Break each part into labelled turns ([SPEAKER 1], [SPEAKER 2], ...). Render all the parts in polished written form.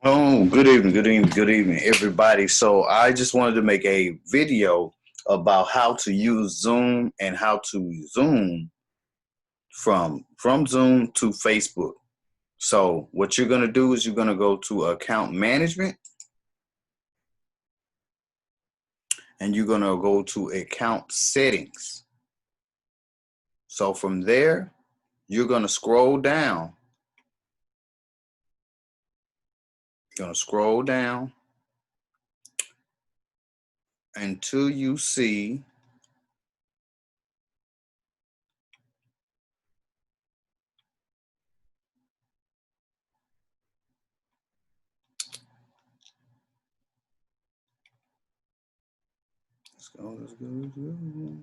[SPEAKER 1] Oh, good evening, everybody. So I just wanted to make a video about how to use Zoom and how to Zoom from Zoom to Facebook. So what you're gonna do is you're gonna go to account management and you're gonna go to account settings. So from there, you're gonna scroll down. You're gonna scroll down until you see. Let's go. Let's go. Let's go.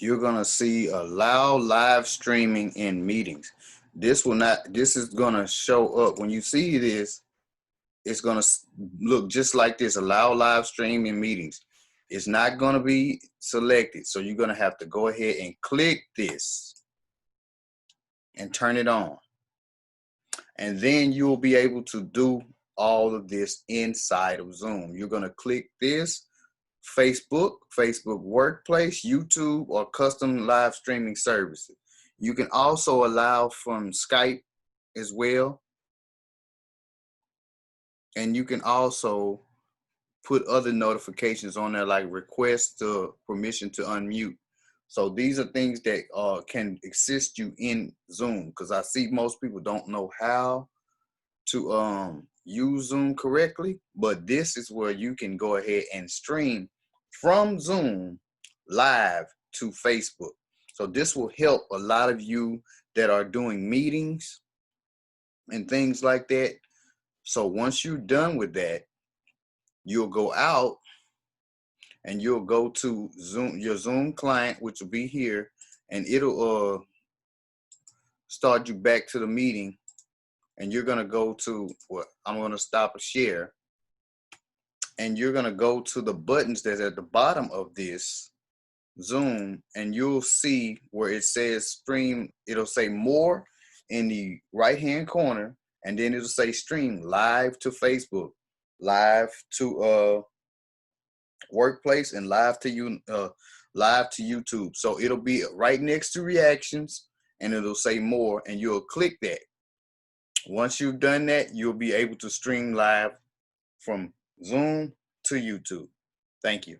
[SPEAKER 1] You're gonna see allow live streaming in meetings. This is gonna show up when you see this. It's gonna look just like this: allow live stream in meetings. It's not gonna be selected, so you're gonna have to go ahead and click this and turn it on, and then you'll be able to do all of this inside of Zoom. You're gonna click this: Facebook Workplace, YouTube, or custom live streaming services. You can also allow from Skype as well. And you can also put other notifications on there like request to permission to unmute. So these are things that can assist you in Zoom, because I see most people don't know how to use Zoom correctly, but this is where you can go ahead and stream from Zoom live to Facebook. So this will help a lot of you that are doing meetings and things like that. So once you're done with that, you'll go out and you'll go to Zoom, your Zoom client, which will be here, and it'll start you back to the meeting. And you're gonna go to I'm gonna stop a share, and you're gonna go to the buttons that's at the bottom of this Zoom, and you'll see where it says stream. It'll say more in the right hand corner, and then it'll say stream live to Facebook, live to Workplace, and live to YouTube. So it'll be right next to reactions, and it'll say more, and you'll click that. Once you've done that, you'll be able to stream live from Zoom to YouTube. Thank you.